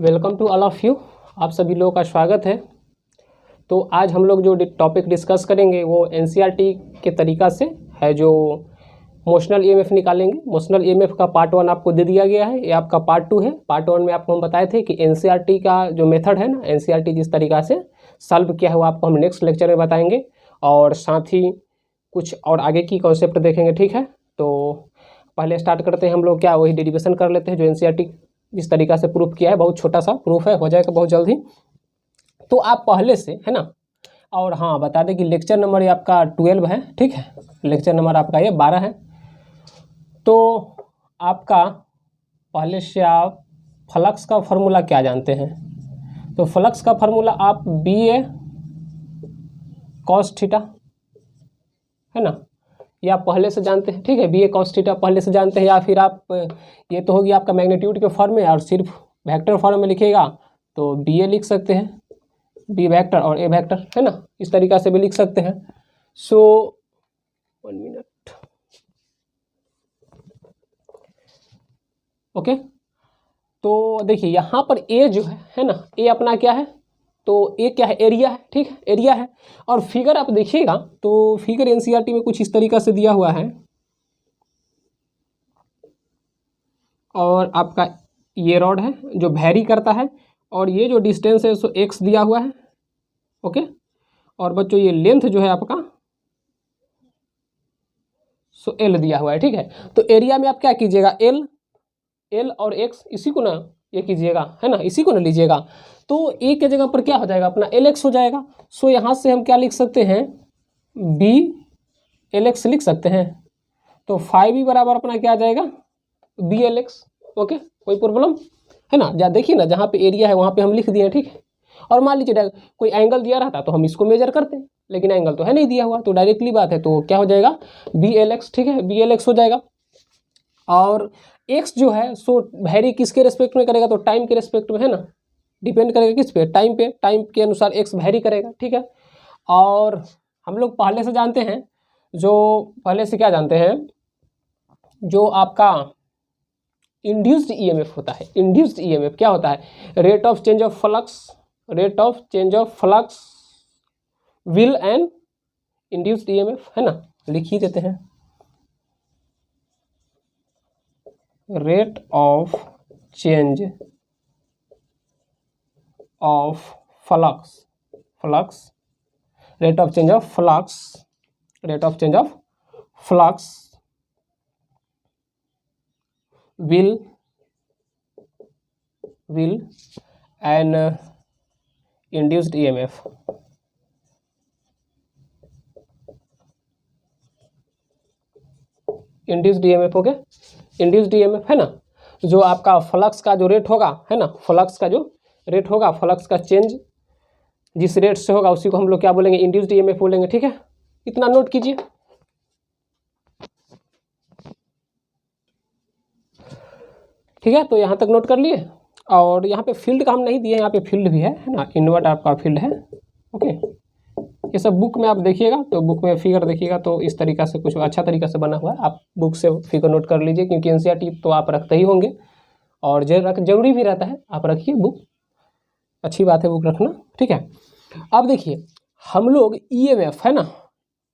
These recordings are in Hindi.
Welcome to all of you. आप सभी लोगों का स्वागत है। तो आज हम लोग जो टॉपिक डिस्कस करेंगे वो एनसीईआरटी के तरीक़ा से है, जो मोशनल ईएमएफ निकालेंगे। मोशनल ईएमएफ का पार्ट 1 आपको दे दिया गया है, ये आपका पार्ट 2 है। पार्ट 1 में आपको हम बताए थे कि एनसीईआरटी का जो मेथड है ना, एनसीईआरटी जिस तरीक़ा से सॉल्व किया है वो आपको हम नेक्स्ट लेक्चर में बताएंगे, और साथ ही कुछ और आगे की कॉन्सेप्ट देखेंगे। ठीक है, तो पहले स्टार्ट करते हैं हम लोग, क्या वही डेरिवेशन कर लेते हैं जो एनसीईआरटी जिस तरीक़ा से प्रूफ किया है। बहुत छोटा सा प्रूफ है, हो जाएगा बहुत जल्द ही। तो आप पहले से है ना, और हाँ बता दें कि लेक्चर नंबर ये आपका 12 है। ठीक है, लेक्चर नंबर आपका ये 12 है। तो आपका पहले से आप फ्लक्स का फार्मूला क्या जानते हैं? तो फ्लक्स का फार्मूला आप बी ए कॉस थीटा है ना, ये आप पहले से जानते हैं। ठीक है, बी ए कॉस थीटा पहले से जानते हैं, या फिर आप ये तो होगी आपका मैग्नीट्यूड के फॉर्म में, और सिर्फ वेक्टर फॉर्म में लिखिएगा तो बी ए लिख सकते हैं, बी वेक्टर और ए वेक्टर है ना, इस तरीक़ा से भी लिख सकते हैं। सो 1 मिनट, ओके। तो देखिए यहाँ पर ए जो है ना, ए अपना क्या है, तो ए क्या है, एरिया है। ठीक है, एरिया है। और फिगर आप देखिएगा तो फिगर एनसीईआरटी में कुछ इस तरीक़ा से दिया हुआ है, और आपका ये रॉड है जो वैरी करता है, और ये जो डिस्टेंस है सो एक्स दिया हुआ है। ओके, और बच्चों ये लेंथ जो है आपका सो एल दिया हुआ है। ठीक है, तो एरिया में आप क्या कीजिएगा, एल और एक्स इसी को ना ये कीजिएगा है ना, इसी को ना लीजिएगा। तो ए के जगह पर क्या हो जाएगा अपना एल एक्स हो जाएगा। सो यहाँ से हम क्या लिख सकते हैं, बी एल एक्स लिख सकते हैं। तो 5 बराबर अपना क्या आ जाएगा, बी एल एक्स। ओके, कोई प्रॉब्लम है ना? देखिए ना, जहाँ पे एरिया है वहाँ पे हम लिख दिए। ठीक है, और मान लीजिए कोई एंगल दिया रहता तो हम इसको मेजर करते हैं, लेकिन एंगल तो है नहीं दिया हुआ, तो डायरेक्टली बात है, तो क्या हो जाएगा बी एल एक्स। ठीक है, बी एल एक्स हो जाएगा। और एक्स जो है सो वैरी किसके रेस्पेक्ट में करेगा, तो टाइम के रेस्पेक्ट में है ना, डिपेंड करेगा किस पे, टाइम पे, टाइम के अनुसार एक्स वैरी करेगा। ठीक है, और हम लोग पहले से जानते हैं, जो पहले से क्या जानते हैं, जो आपका इंड्यूस्ड ईएमएफ होता है। इंड्यूस्ड ईएमएफ क्या होता है, rate of change of flux, rate of change of flux will and induced EMF है ना, लिख ही देते हैं, rate of change of flux, flux, rate of change of flux, rate of change of flux will and induced EMF। Induced EMF हो गया, इंड्यूस्ड ईएमएफ है ना, जो आपका फ्लक्स का जो रेट होगा है ना, फ्लक्स का जो रेट होगा, फ्लक्स का चेंज जिस रेट से होगा उसी को हम लोग क्या बोलेंगे, इंड्यूस्ड ईएमएफ बोलेंगे। ठीक है, इतना नोट कीजिए। ठीक है, तो यहाँ तक नोट कर लिए। और यहाँ पे फील्ड का हम नहीं दिए, यहाँ पे फील्ड भी है ना, इनवर्ट आपका फील्ड है। ओके, ये सब बुक में आप देखिएगा, तो बुक में फिगर देखिएगा तो इस तरीक़ा से कुछ अच्छा तरीक़ा से बना हुआ है, आप बुक से फिगर नोट कर लीजिए, क्योंकि एनसीईआरटी तो आप रखते ही होंगे, और जरूरी भी रहता है, आप रखिए बुक, अच्छी बात है बुक रखना। ठीक है, अब देखिए हम लोग ईएमएफ है ना,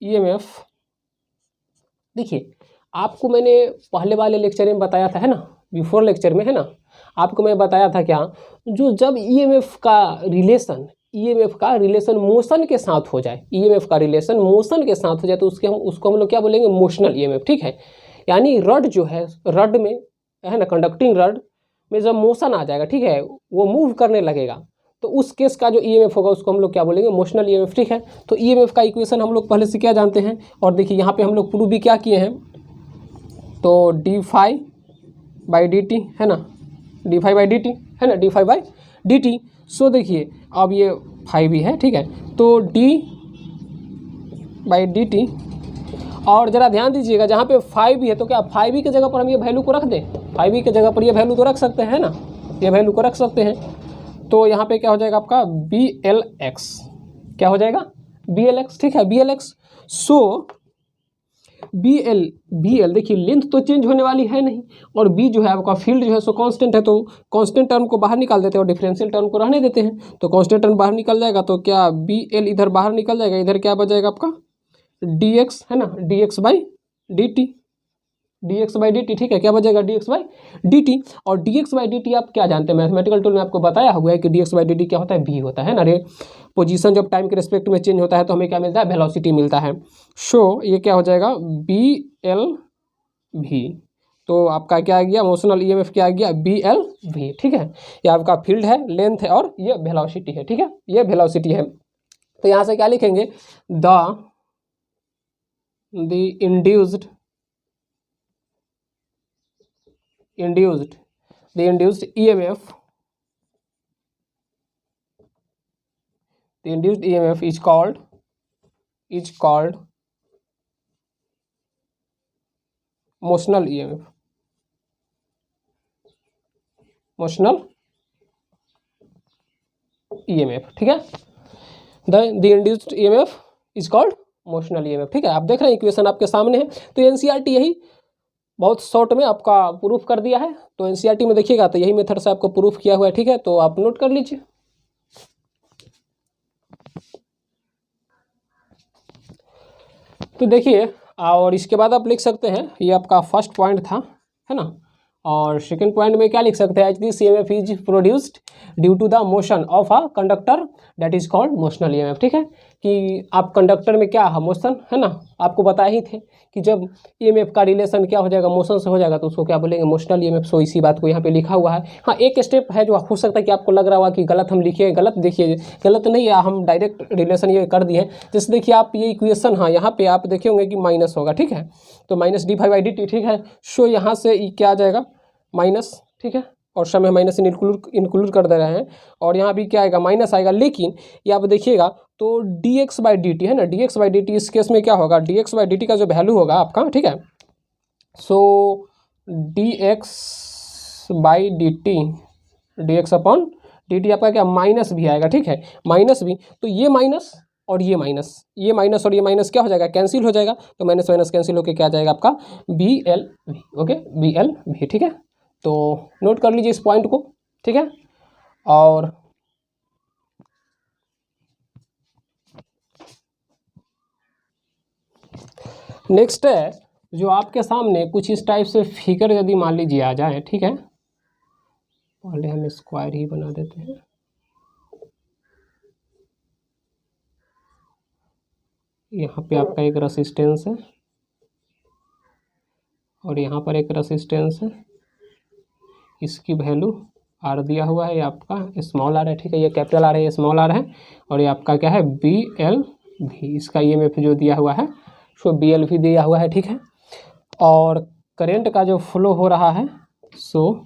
ईएमएफ देखिए आपको मैंने पहले वाले लेक्चर में बताया था है ना, बिफोर लेक्चर में है ना, आपको मैं बताया था क्या, जो जब ईएमएफ का रिलेशन मोशन के साथ हो जाए, ईएमएफ का रिलेशन मोशन के साथ हो जाए, तो उसको हम लोग क्या बोलेंगे, मोशनल ईएमएफ। ठीक है, यानी रड जो है, रड में है ना, कंडक्टिंग रड में जब मोशन आ जाएगा, ठीक है, वो मूव करने लगेगा, तो उस केस का जो ईएमएफ होगा उसको हम लोग क्या बोलेंगे, मोशनल ईएमएफ। ठीक है, तो ईएमएफ का इक्वेशन हम लोग पहले से क्या जानते हैं, और देखिए यहाँ पे हम लोग प्रूव भी क्या किए हैं, तो D phi by D T है ना, D phi by D T है ना, D phi by D T. So देखिए अब ये फाई भी है। ठीक है, तो डी बाई डी टी, और ज़रा ध्यान दीजिएगा जहाँ पे 5 भी है तो क्या 5 की जगह पर हम ये वैल्यू को रख दें, 5 की जगह पर ये वैल्यू तो रख सकते हैं ना, ये वैल्यू को रख सकते हैं। तो यहाँ पे क्या हो जाएगा आपका बी एल एक्स, क्या हो जाएगा बी एल एक्स। ठीक है, बी एल एक्स। सो बी एल देखिए लेंथ तो चेंज होने वाली है नहीं, और बी जो है आपका फील्ड जो है सो कांस्टेंट है, तो कांस्टेंट टर्म को बाहर निकाल देते हैं और डिफरेंशियल टर्म को रहने देते हैं। तो कांस्टेंट टर्म बाहर निकल जाएगा तो क्या बी एल इधर बाहर निकल जाएगा, इधर क्या बचेगा आपका डी एक्स है ना, d x by D t, d x by D t. ठीक है, क्या बचेगा d x by D t. और d x by D t आप क्या जानते हैं, मैथमेटिकल टूल में आपको बताया हुआ है कि D x by D T क्या होता है, भी होता है ना रे। पोजीशन जब टाइम के रिस्पेक्ट में चेंज होता है तो हमें क्या मिलता है, वेलोसिटी मिलता है। सो ये क्या हो जाएगा बी एल भी, तो आपका क्या आ गया मोशनल ईएमएफ क्या आ गया बी एल भी। ठीक है, ये आपका फील्ड है, लेंथ है और ये वेलोसिटी है। ठीक है, ये वेलोसिटी है। तो यहाँ से क्या लिखेंगे the induced EMF, the induced EMF is called motional EMF, ठीक है। the induced EMF is called motional EMF। ठीक है, आप देख रहे हैं इक्वेशन आपके सामने है। तो एनसीईआरटी यही बहुत शॉर्ट में आपका प्रूफ कर दिया है। तो एनसीईआरटी में देखिएगा तो यही मेथड से आपको प्रूफ किया हुआ है। ठीक है, तो आप नोट कर लीजिए। तो देखिए, और इसके बाद आप लिख सकते हैं, ये आपका फर्स्ट पॉइंट था, है ना। और सेकंड पॉइंट में क्या लिख सकते हैं, this EMF is produced due to the motion of a conductor that is called motional EMF। ठीक है, कि आप कंडक्टर में क्या है मोशन है ना, आपको बताए ही थे कि जब EMF का रिलेशन क्या हो जाएगा मोशन से हो जाएगा तो उसको क्या बोलेंगे मोशनल EMF। सो इसी बात को यहाँ पे लिखा हुआ है। हाँ, एक स्टेप है जो हो सकता है कि आपको लग रहा होगा कि गलत हम लिखे, गलत देखिए, गलत नहीं है, हम डायरेक्ट रिलेशन ये कर दिए। जैसे देखिए आप ये इक्वेशन, हाँ यहाँ पे आप देखे होंगे कि माइनस होगा। ठीक है, तो minus d phi by D t. ठीक है, सो यहाँ से क्या आ जाएगा माइनस। ठीक है, और समय माइनस इंक्लूड कर दे रहे हैं, और यहाँ भी क्या आएगा माइनस आएगा। लेकिन ये आप देखिएगा तो d x by D T है ना, d x by D t इस केस में क्या होगा, d x by D t का जो वैल्यू होगा आपका, ठीक है, so d x by D t, d x upon d t आपका क्या माइनस भी आएगा। ठीक है, माइनस भी, तो ये माइनस और ये माइनस, ये माइनस और ये माइनस क्या हो जाएगा, कैंसिल हो जाएगा। तो माइनस माइनस कैंसिल होकर क्या आ जाएगा आपका B L V. Okay, B L V. ठीक है, तो नोट कर लीजिए इस पॉइंट को। ठीक है, और नेक्स्ट है जो आपके सामने कुछ इस टाइप से फिगर यदि मान लीजिए आ जाए। ठीक है, पहले हम स्क्वायर ही बना देते हैं। यहाँ पे आपका एक रेसिस्टेंस है और यहाँ पर एक रेसिस्टेंस है, इसकी वैल्यू आर दिया हुआ है, ये आपका स्मॉल आर है। ठीक है, ये कैपिटल आर है, ये स्मॉल आर है, और ये आपका क्या है बी एल भी। इसका EMF जो दिया हुआ है सो बी एल भी दिया हुआ है। ठीक है, और करंट का जो फ्लो हो रहा है सो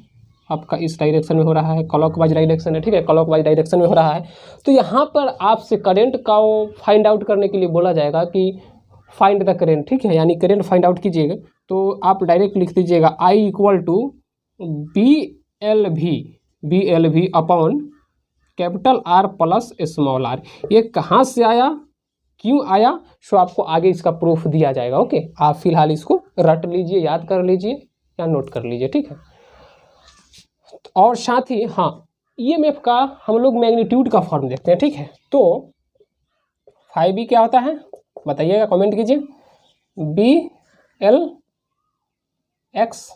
आपका इस डायरेक्शन में हो रहा है, क्लॉकवाइज डायरेक्शन है। ठीक है, क्लॉकवाइज डायरेक्शन में हो रहा है। तो यहाँ पर आपसे करंट का फाइंड आउट करने के लिए बोला जाएगा कि फाइंड द करंट। ठीक है, यानी करंट फाइंड आउट कीजिएगा, तो आप डायरेक्ट लिख दीजिएगा I equal to B L भी upon capital R plus small r. ये कहाँ से आया, क्यों आया, सो आपको आगे इसका प्रूफ दिया जाएगा। ओके, आप फिलहाल इसको रट लीजिए, याद कर लीजिए या नोट कर लीजिए। ठीक है, और साथ ही हाँ EMF का हम लोग मैग्नीट्यूड का फॉर्म देखते हैं। ठीक है, तो फाइव बी क्या होता है बताइएगा, कमेंट कीजिए। B L X,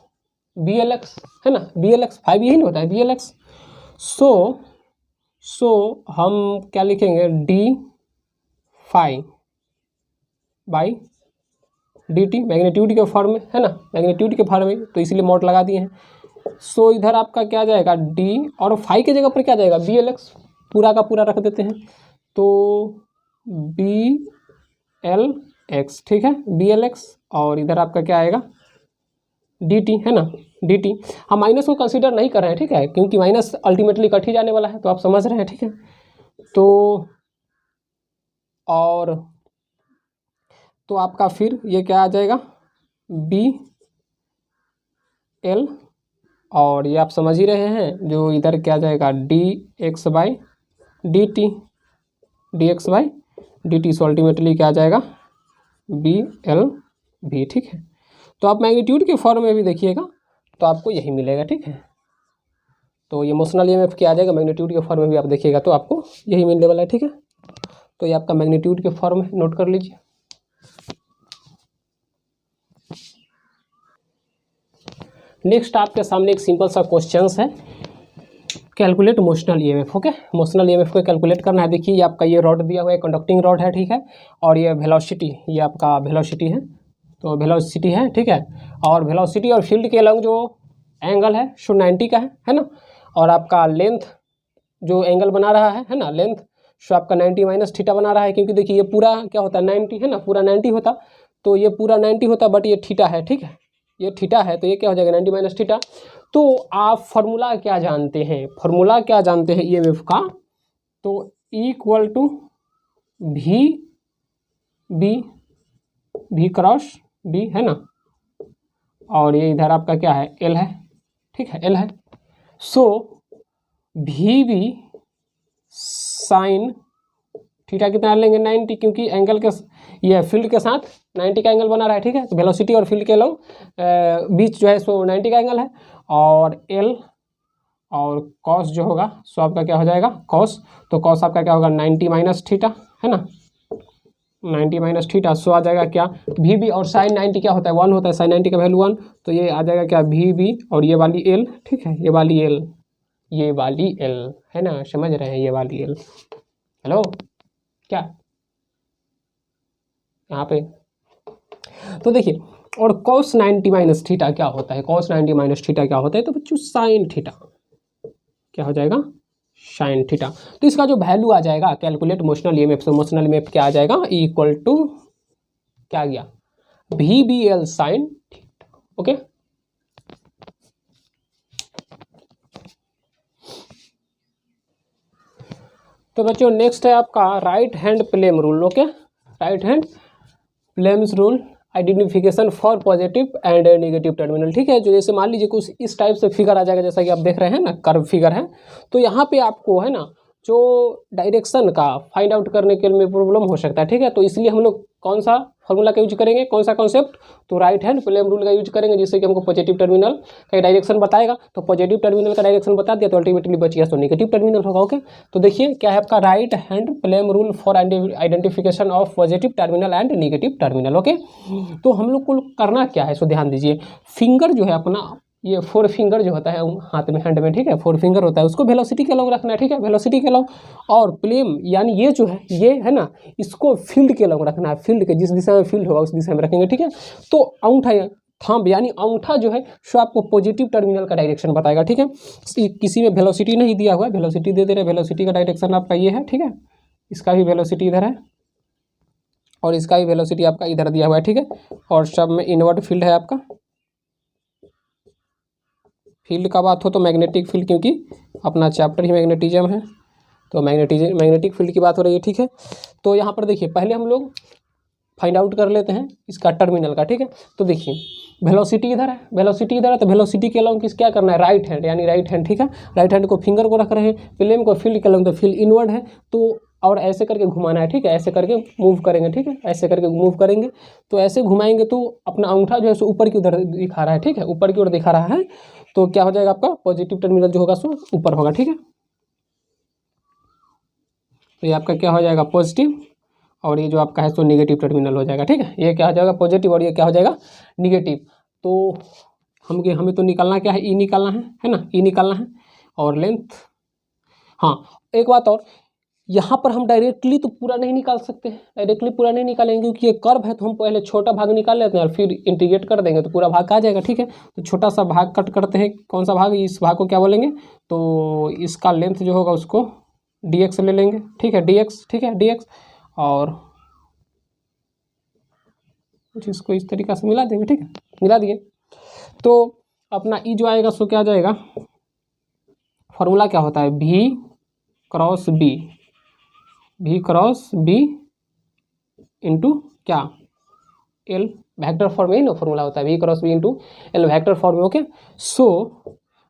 B L X है ना, बी एल एक्स फाइव यही नहीं होता है बी एल एक्स। सो हम क्या लिखेंगे d phi by D t, magnitude के फॉर्म में है ना, मैग्नीट्यूड के फॉर्म में, तो इसलिए मॉड लगा दिए हैं। सो इधर आपका क्या जाएगा डी, और फाई के जगह पर क्या जाएगा बी एल एक्स, पूरा का पूरा रख देते हैं, तो बी एल एक्स। ठीक है, बी एल एक्स, और इधर आपका क्या आएगा डी टी है ना, डी टी। हम माइनस को कंसीडर नहीं कर रहे हैं। ठीक है, क्योंकि माइनस अल्टीमेटली कट ही जाने वाला है, तो आप समझ रहे हैं। ठीक है, तो और तो आपका फिर ये क्या आ जाएगा बी एल, और ये आप समझ ही रहे हैं, जो इधर क्या जाएगा D x by D t, d x by D T. So ultimately क्या आ जाएगा बी एल भी, ठीक है। तो आप मैग्नीट्यूड के फॉर्म में भी देखिएगा तो आपको यही मिलेगा, ठीक है। तो ये मोशनल ईएमएफ क्या आ जाएगा, मैग्नीट्यूड के फॉर्म में भी आप देखिएगा तो आपको यही मिलने वाला है, ठीक है। तो ये आपका मैग्नीट्यूड के फॉर्म है, नोट कर लीजिए। नेक्स्ट आपके सामने एक सिंपल सा क्वेश्चन है, calculate motional EMF. Okay, motional EMF को कैलकुलेट करना है। देखिए ये आपका ये रॉड दिया हुआ है, कंडक्टिंग रॉड है, ठीक है। और ये वेलोसिटी, ये आपका वेलोसिटी है, तो वेलोसिटी है, ठीक है। और वेलोसिटी और फील्ड के अलग जो एंगल है सो 90 का है ना। और आपका लेंथ जो एंगल बना रहा है ना, लेंथ सो आपका 90 माइनस थीटा बना रहा है, क्योंकि देखिए ये पूरा क्या होता है 90 है ना, पूरा 90 होता, तो ये पूरा 90 होता, बट ये थीटा है, ठीक है, ये थीटा है, तो ये क्या हो जाएगा 90 माइनस थीटा। तो आप फॉर्मूला क्या जानते हैं, फॉर्मूला क्या जानते हैं ईएमएफ का, तो इक्वल टू भी बी, भी क्रॉस बी है ना, और ये इधर आपका क्या है एल है, ठीक है, एल है। सो भी बी साइन थीटा कितना लेंगे 90, क्योंकि एंगल के ये फील्ड के साथ 90 का एंगल बना रहा है, ठीक है। तो वेलोसिटी और फील्ड के लोग बीच जो है सो 90 का एंगल है, और एल और कॉस जो होगा सो आपका क्या हो जाएगा कॉस, तो कॉस आपका क्या होगा 90 माइनस थीटा है ना, 90 माइनस थीटा, सो आ जाएगा क्या भी बी, और साइन 90 क्या होता है 1 होता है, साइन 90 का वैल्यू 1, तो ये आ जाएगा क्या भी बी, और ये वाली एल, ठीक है, ये वाली एल, ये वाली एल है ना, समझ रहे हैं, ये वाली एल, हेलो क्या यहाँ पे। तो देखिए, और cos 90 माइनस थीटा क्या होता है, cos 90 माइनस थीटा क्या होता है, तो बच्चों साइन थीटा क्या हो जाएगा साइन थीटा। तो इसका जो वैल्यू आ जाएगा कैलकुलेट मोशनल ईएमएफ, से मोशनल ईएमएफ क्या आ जाएगा इक्वल टू क्या गया भी B L sine theta. Okay, तो बच्चों नेक्स्ट है आपका right hand palm rule. Okay, right hand palms rule, identification for positive and negative terminal, ठीक है। जो जैसे मान लीजिए कुछ इस टाइप से फिगर आ जाएगा, जैसा कि आप देख रहे हैं ना, कर्व फिगर है, तो यहाँ पे आपको है ना जो डायरेक्शन का फाइंड आउट करने के लिए प्रॉब्लम हो सकता है, ठीक है। तो इसलिए हम लोग कौन सा फॉर्मूला का यूज करेंगे, कौन सा कॉन्सेप्ट, तो राइट हैंड प्लेम रूल का यूज करेंगे, जिससे कि हमको पॉजिटिव टर्मिनल का डायरेक्शन बताएगा। तो पॉजिटिव टर्मिनल का डायरेक्शन बता दिया तो अल्टीमेटली बच गया तो नेगेटिव टर्मिनल होगा। ओके, तो देखिए क्या है आपका right hand palm rule for identification of positive terminal and negative terminal. Okay, तो हम लोग को करना क्या है, सो ध्यान दीजिए, फिंगर जो है अपना ये 4 फिंगर जो होता है हाथ में, हैंड में, ठीक है, 4 फिंगर होता है, उसको वेलोसिटी के अलग रखना है, ठीक है, वेलोसिटी के अलग। और प्लेम यानी ये जो है ये है ना, इसको फील्ड के अलग रखना है, फील्ड के जिस दिशा में फील्ड होगा उस दिशा में रखेंगे, ठीक है। तो अंगूठा थंब यानी अंगूठा जो है सो आपको पॉजिटिव टर्मिनल का डायरेक्शन बताएगा, ठीक है। किसी में वेलोसिटी नहीं दिया हुआ है, वेलोसिटी दे दे रहे, वेलोसिटी का डायरेक्शन आपका ये है, ठीक है, इसका भी वेलोसिटी इधर है और इसका भी वेलोसिटी आपका इधर दिया हुआ है, ठीक है। और सब में इनवर्ड फील्ड है आपका। फील्ड का बात हो तो मैग्नेटिक फील्ड, क्योंकि अपना चैप्टर ही मैग्नेटिज्म है, तो मैग्नेटिक फील्ड की बात हो रही है, ठीक है। तो यहाँ पर देखिए पहले हम लोग फाइंड आउट कर लेते हैं इसका टर्मिनल का, ठीक है। तो देखिए वेलोसिटी इधर है, वेलोसिटी इधर है, तो वेलोसिटी के अलॉन्ग किस क्या करना है राइट हैंड, यानी राइट हैंड, ठीक है, राइट हैंड को फिंगर को रख रहे हैं, प्लेम को फील्ड के अलॉन्ग, तो फील्ड इनवर्ड है, तो और ऐसे करके घुमाना है, ठीक है, ऐसे करके मूव करेंगे, ठीक है, ऐसे करके मूव करेंगे, तो ऐसे घुमाएंगे तो अपना अंगूठा जो है सो ऊपर की उधर दिखा रहा है, ठीक है, ऊपर की ओर दिखा रहा है, तो क्या हो जाएगा आपका पॉजिटिव टर्मिनल जो होगा सो ऊपर होगा, ठीक है। तो ये आपका क्या हो जाएगा पॉजिटिव, और ये जो आपका है सो नेगेटिव टर्मिनल हो जाएगा, ठीक है। ये क्या हो जाएगा पॉजिटिव और ये क्या हो जाएगा निगेटिव। तो हमें तो निकालना क्या है, ई निकालना है ना, ई निकालना है और लेंथ। हाँ, एक बात और, यहाँ पर हम डायरेक्टली तो पूरा नहीं निकाल सकते हैं, डायरेक्टली पूरा नहीं निकालेंगे क्योंकि ये कर्व है, तो हम पहले छोटा भाग निकाल लेते हैं और फिर इंटीग्रेट कर देंगे तो पूरा भाग आ जाएगा, ठीक है। तो छोटा सा भाग कट करते हैं, कौन सा भाग, इस भाग को क्या बोलेंगे, तो इसका लेंथ जो होगा उसको dx ले लेंगे, ठीक है, dx, ठीक है, dx, और कुछ इसको इस तरीक़ा से मिला देंगे, ठीक है, मिला दिए। तो अपना ई जो आएगा सो क्या आ जाएगा, फॉर्मूला क्या होता है v cross B, v cross B into क्या एल, वेक्टर फॉर्म में ही ना फॉर्मूला होता है, v cross B into L vector form में। Okay, so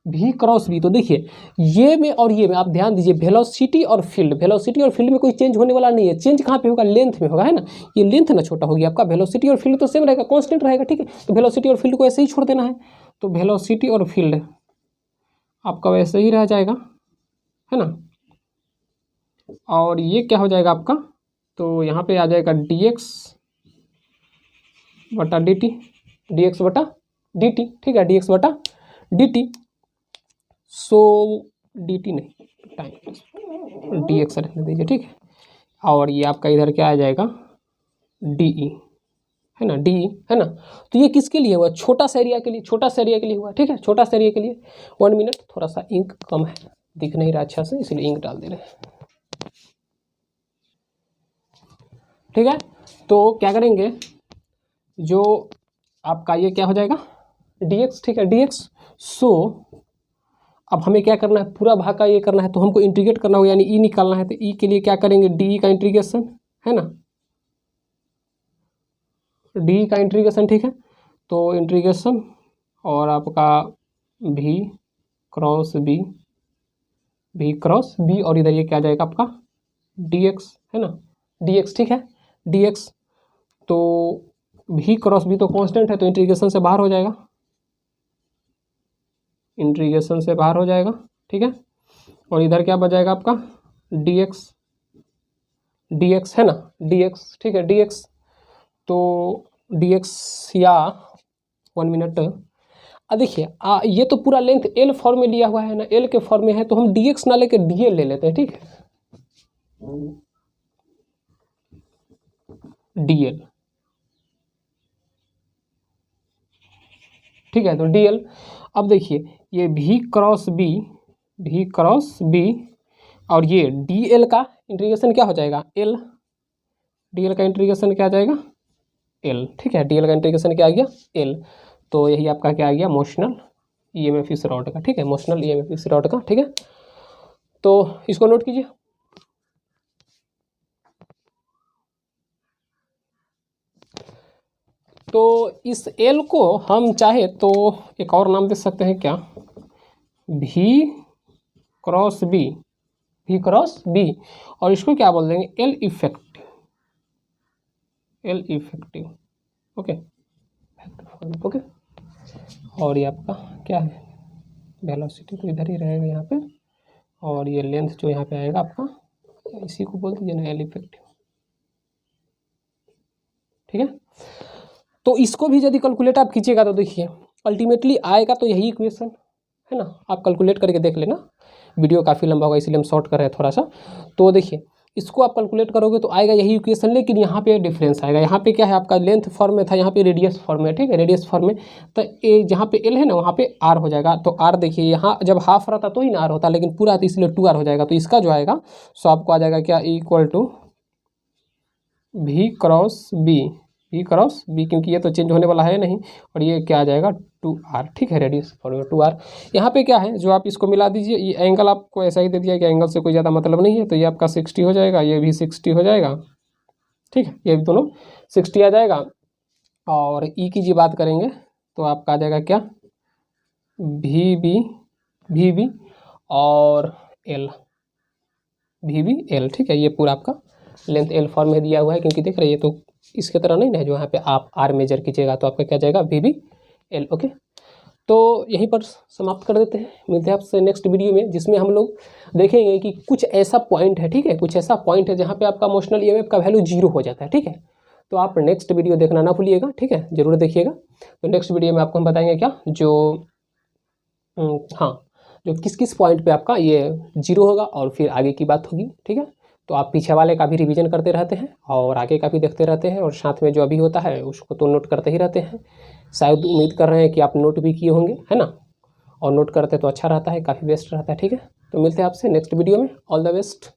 v cross B, तो देखिए ये में और ये में आप ध्यान दीजिए, वेलोसिटी और फील्ड में कोई चेंज होने वाला नहीं है। चेंज कहाँ पे होगा, लेंथ में होगा, है ना। ये लेंथ ना छोटा हो गया आपका, वेलोसिटी और फील्ड तो सेम रहेगा, कांस्टेंट रहेगा, ठीक है। तो वेलोसिटी और फील्ड को ऐसे ही छोड़ देना है, तो वेलोसिटी और फील्ड आपका वैसे ही रह जाएगा, है ना। और ये क्या हो जाएगा आपका, तो यहाँ पे आ जाएगा dx बटा dt, dx बटा dt, ठीक है, dx बटा dt। सो dt नहीं, टाइम dx रखने दीजिए, ठीक है। और ये आपका इधर क्या आ जाएगा, de, है ना, de, है ना। तो ये किसके लिए हुआ, छोटा सा एरिया के लिए, छोटा सा एरिया के लिए हुआ, ठीक है, छोटा सा एरिया के लिए। 1 मिनट, थोड़ा सा इंक कम है, दिख नहीं रहा अच्छा से, इसलिए इंक डाल दे रहे हैं, ठीक है। तो क्या करेंगे, जो आपका ये क्या हो जाएगा dx, ठीक है, dx। सो अब हमें क्या करना है, पूरा भाग का ये करना है, तो हमको इंटीग्रेट करना होगा, यानी ई निकालना है। तो ई के लिए क्या करेंगे, डी का इंटीग्रेशन, है ना, डी का इंटीग्रेशन, ठीक है। तो इंटीग्रेशन और आपका भी क्रॉस बी, और इधर ये क्या आ जाएगा आपका dx, है ना, dx, ठीक है, dx। तो भी क्रॉस बी तो कांस्टेंट है, तो इंटीग्रेशन से बाहर हो जाएगा, इंटीग्रेशन से बाहर हो जाएगा, ठीक है। और इधर क्या बच जाएगा आपका dx, है ना, dx, ठीक है, dx। तो dx या 1 मिनट, देखिए ये तो पूरा लेंथ l फॉर्म में लिया हुआ है ना, l के फॉर्म में है, तो हम dx ना लेके dl ले लेते हैं, ठीक है, dl, ठीक है। तो dl, अब देखिए ये v क्रॉस b, और ये dl का इंटीग्रेशन क्या हो जाएगा, l, dl का इंटीग्रेशन क्या आ जाएगा, l, ठीक है, dl का इंटीग्रेशन क्या आ गया, l। तो यही आपका क्या आ गया, मोशनल ईएमएफ इस रॉड का, ठीक है, मोशनल ईएमएफ इस रॉड का, ठीक है। तो इसको नोट कीजिए। तो इस l को हम चाहे तो एक और नाम दे सकते हैं, क्या, v क्रॉस b, और इसको क्या बोल देंगे, l इफेक्टिव, ओके, ओके। और ये आपका क्या है, वेलोसिटी तो इधर ही रहेगा यहाँ पे, और ये लेंथ जो यहाँ पे आएगा आपका, इसी को बोल दीजिए ना, l इफेक्टिव, ठीक है। तो इसको भी यदि कैलकुलेट आप कीजिएगा तो देखिए अल्टीमेटली आएगा तो यही इक्वेशन, है ना। आप कैलकुलेट करके देख लेना, वीडियो काफ़ी लंबा होगा इसलिए हम शॉर्ट कर रहे हैं थोड़ा सा। तो देखिए इसको आप कैलकुलेट करोगे तो आएगा यही इक्वेशन, लेकिन यहाँ पे डिफरेंस आएगा। यहाँ पे क्या है, आपका लेंथ फॉर्म में था, यहाँ पे रेडियस फॉर्म में, ठीक है, रेडियस फॉर्म में। तो ए जहाँ पे एल है ना, वहाँ पे आर हो जाएगा। तो आर देखिए यहाँ जब हाफ रहता तो ही ना आर होता, लेकिन पूरा तो इसलिए 2r हो जाएगा। तो इसका जो आएगा सो आपको आ जाएगा क्या, equal to v cross b, क्योंकि ये तो चेंज होने वाला है नहीं, और ये क्या आ जाएगा 2r, ठीक है, रेडियस फॉर्म में 2r। यहाँ पे क्या है, जो आप इसको मिला दीजिए, ये एंगल आपको ऐसा ही दे दिया कि एंगल से कोई ज़्यादा मतलब नहीं है, तो ये आपका 60 हो जाएगा, ये भी 60 हो जाएगा, ठीक है, ये भी दोनों 60 आ जाएगा। और ई की जी बात करेंगे तो आपका आ जाएगा क्या, वी बी और एल, ठीक है। ये पूरा आपका लेंथ एल फॉर्म में दिया हुआ है, क्योंकि देख रहे हैं तो इसके तरह नहीं ना, जो यहाँ पे आप आर मेजर कीजिएगा तो आपका क्या जाएगा VBL, ओके। तो यहीं पर समाप्त कर देते हैं, मिलते हैं आपसे नेक्स्ट वीडियो में, जिसमें हम लोग देखेंगे कि कुछ ऐसा पॉइंट है, ठीक है, कुछ ऐसा पॉइंट है जहाँ पे आपका मोशनल ईएमएफ का वैल्यू 0 हो जाता है, ठीक है। तो आप नेक्स्ट वीडियो देखना ना भूलिएगा, ठीक है, जरूर देखिएगा। तो नेक्स्ट वीडियो में आपको हम बताएंगे क्या, जो हाँ, जो किस किस पॉइंट पे आपका ये 0 होगा, और फिर आगे की बात होगी, ठीक है। तो आप पीछे वाले का भी रिवीजन करते रहते हैं और आगे का भी देखते रहते हैं, और साथ में जो अभी होता है उसको तो नोट करते ही रहते हैं। शायद उम्मीद कर रहे हैं कि आप नोट भी किए होंगे, है ना, और नोट करते तो अच्छा रहता है, काफ़ी बेस्ट रहता है, ठीक है। तो मिलते हैं आपसे नेक्स्ट वीडियो में, ऑल द बेस्ट।